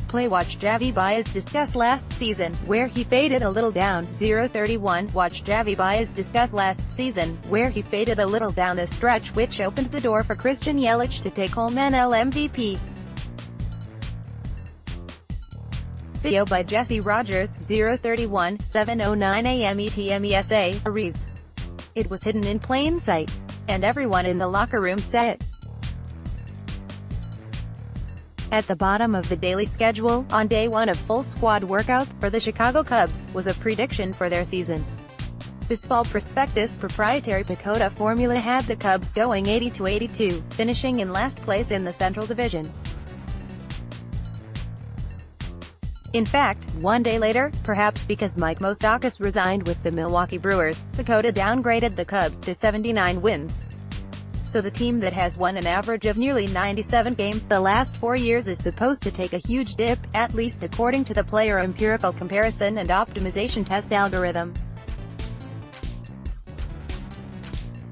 playWatch. Javy Baez discuss last season, where he faded a little down. 031. Watch Javy Baez discuss last season, where he faded a little down the stretch, which opened the door for Christian Yelich to take home NL MVP. Video by Jesse Rogers. 031. 7:09 a.m. ETMESA, Ariz. It was hidden in plain sight, and everyone in the locker room said it. At the bottom of the daily schedule, on day one of full squad workouts for the Chicago Cubs, was a prediction for their season. Baseball Prospectus proprietary PECOTA formula had the Cubs going 80-82, finishing in last place in the Central Division. In fact, one day later, perhaps because Mike Moustakas resigned with the Milwaukee Brewers, PECOTA downgraded the Cubs to 79 wins. So the team that has won an average of nearly 97 games the last 4 years is supposed to take a huge dip, at least according to the player empirical comparison and optimization test algorithm.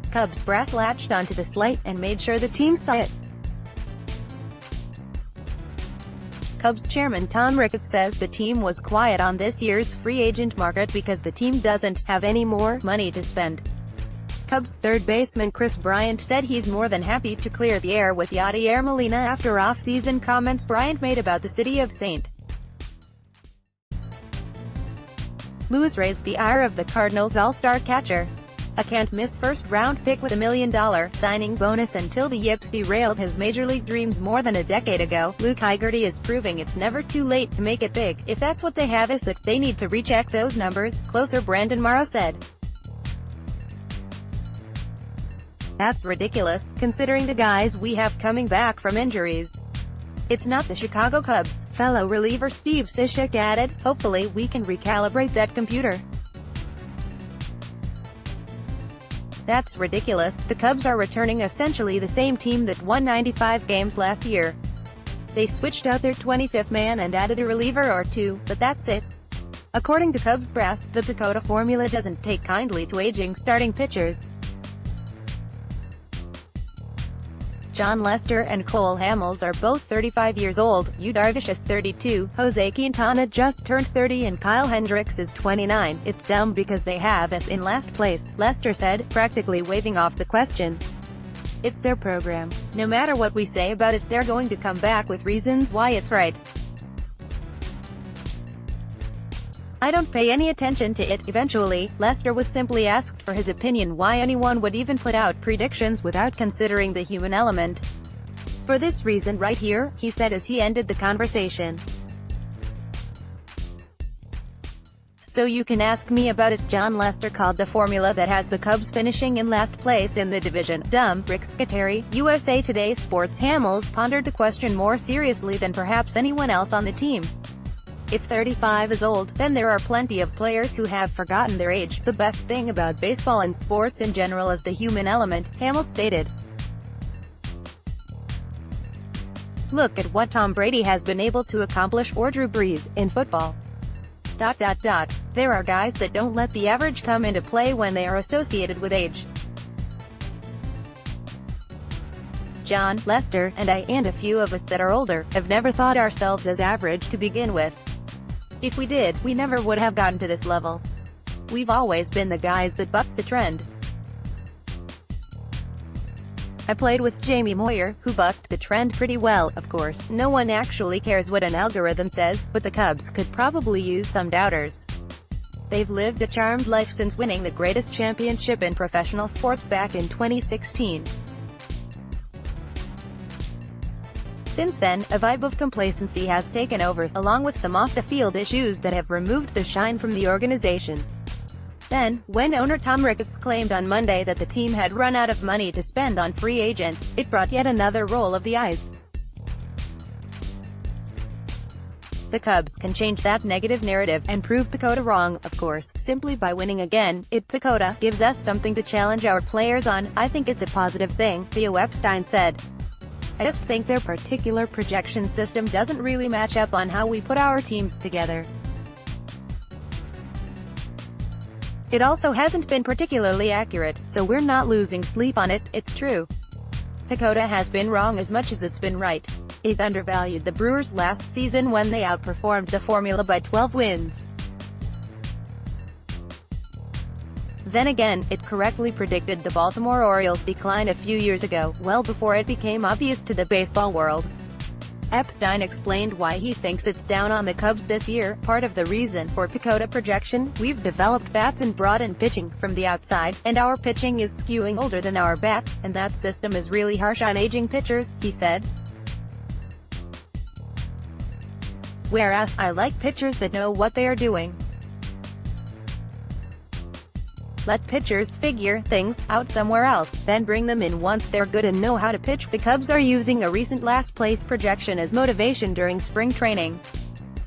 Cubs brass latched onto the slate and made sure the team saw it. Cubs chairman Tom Ricketts says the team was quiet on this year's free agent market because the team doesn't have any more money to spend. Cubs third baseman Kris Bryant said he's more than happy to clear the air with Yadier Molina after off-season comments Bryant made about the city of St. Louis raised the ire of the Cardinals' all-star catcher. A can't-miss first-round pick with $1 million signing bonus until the Yips derailed his major league dreams more than a decade ago. Luke Haggerty is proving it's never too late to make it big. If that's what they have is it, they need to recheck those numbers. Closer Brandon Morrow said. That's ridiculous, considering the guys we have coming back from injuries. It's not the Chicago Cubs, fellow reliever Steve Cishek added. Hopefully we can recalibrate that computer. That's ridiculous. The Cubs are returning essentially the same team that won 95 games last year. They switched out their 25th man and added a reliever or two, but that's it. According to Cubs brass, the PECOTA formula doesn't take kindly to aging starting pitchers. Jon Lester and Cole Hamels are both 35 years old, Yu Darvish is 32, Jose Quintana just turned 30 and Kyle Hendricks is 29. It's dumb because they have us in last place, Lester said, practically waving off the question. It's their program. No matter what we say about it, they're going to come back with reasons why it's right. I don't pay any attention to it. Eventually, Lester was simply asked for his opinion why anyone would even put out predictions without considering the human element. For this reason right here, he said as he ended the conversation. So you can ask me about it. Jon Lester called the formula that has the Cubs finishing in last place in the division dumb. Rick Scateri, USA Today Sports. Hamels pondered the question more seriously than perhaps anyone else on the team. If 35 is old, then there are plenty of players who have forgotten their age. The best thing about baseball and sports in general is the human element, Hamels stated. Look at what Tom Brady has been able to accomplish or Drew Brees, in football. There are guys that don't let the average come into play when they are associated with age. Jon, Lester, and I, and a few of us that are older, have never thought ourselves as average to begin with. If we did, we never would have gotten to this level. We've always been the guys that bucked the trend. I played with Jamie Moyer, who bucked the trend pretty well. Of course, no one actually cares what an algorithm says, but the Cubs could probably use some doubters. They've lived a charmed life since winning the greatest championship in professional sports back in 2016. Since then, a vibe of complacency has taken over, along with some off-the-field issues that have removed the shine from the organization. Then, when owner Tom Ricketts claimed on Monday that the team had run out of money to spend on free agents, it brought yet another roll of the eyes. The Cubs can change that negative narrative, and prove PECOTA wrong, of course, simply by winning again. PECOTA gives us something to challenge our players on. I think it's a positive thing, Theo Epstein said. I just think their particular projection system doesn't really match up on how we put our teams together. It also hasn't been particularly accurate, so we're not losing sleep on it. It's true. PECOTA has been wrong as much as it's been right. It undervalued the Brewers last season when they outperformed the formula by 12 wins. Then again, it correctly predicted the Baltimore Orioles' decline a few years ago, well before it became obvious to the baseball world. Epstein explained why he thinks it's down on the Cubs this year. Part of the reason for PECOTA projection: we've developed bats and brought in pitching from the outside, and our pitching is skewing older than our bats, and that system is really harsh on aging pitchers, he said. Whereas, I like pitchers that know what they are doing. Let pitchers figure things out somewhere else, then bring them in once they're good and know how to pitch. The Cubs are using a recent last-place projection as motivation during spring training.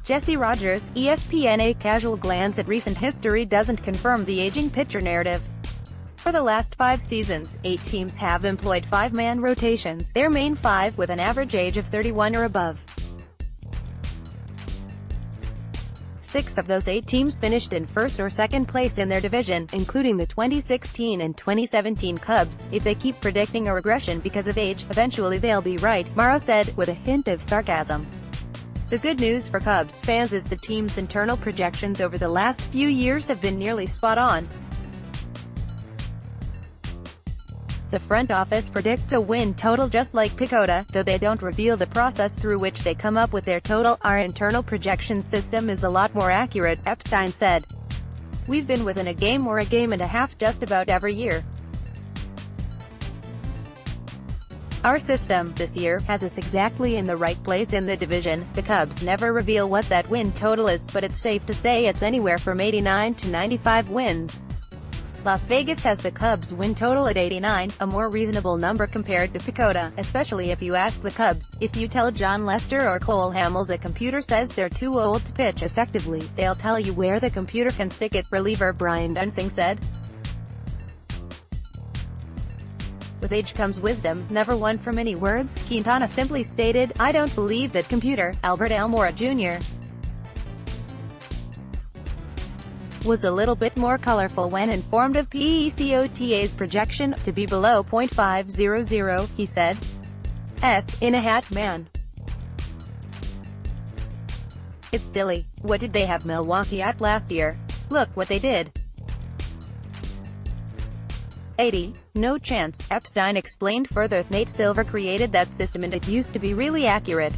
Jesse Rogers, ESPN. A casual glance at recent history doesn't confirm the aging pitcher narrative. For the last 5 seasons, 8 teams have employed 5-man rotations, their main 5 with an average age of 31 or above. 6 of those 8 teams finished in first or second place in their division, including the 2016 and 2017 Cubs. If they keep predicting a regression because of age, eventually they'll be right, Morrow said, with a hint of sarcasm. The good news for Cubs fans is the team's internal projections over the last few years have been nearly spot on. The front office predicts a win total just like PECOTA, though they don't reveal the process through which they come up with their total. Our internal projection system is a lot more accurate, Epstein said. We've been within a game or a game and a half just about every year. Our system, this year, has us exactly in the right place in the division. The Cubs never reveal what that win total is, but it's safe to say it's anywhere from 89 to 95 wins. Las Vegas has the Cubs' win total at 89, a more reasonable number compared to PECOTA, especially if you ask the Cubs. If you tell Jon Lester or Cole Hamels a computer says they're too old to pitch effectively, they'll tell you where the computer can stick it, reliever Brian Dunsing said. With age comes wisdom, never one for many words, Quintana simply stated. I don't believe that computer. Albert Almora Jr. was a little bit more colorful when informed of PECOTA's projection to be below .500, he said. In a hat, man. It's silly. What did they have Milwaukee at last year? Look what they did. 80. No chance, Epstein explained further. Nate Silver created that system and it used to be really accurate.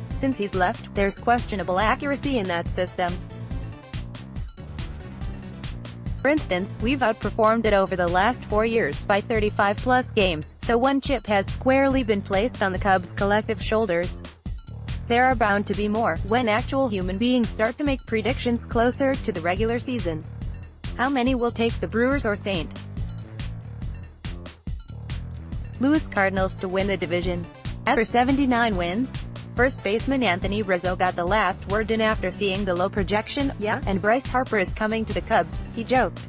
Since he's left, there's questionable accuracy in that system. For instance, we've outperformed it over the last 4 years by 35-plus games, so one chip has squarely been placed on the Cubs' collective shoulders. There are bound to be more, when actual human beings start to make predictions closer to the regular season. How many will take the Brewers or St. Louis Cardinals to win the division? After 79 wins, first baseman Anthony Rizzo got the last word in after seeing the low projection. Yeah, and Bryce Harper is coming to the Cubs, he joked.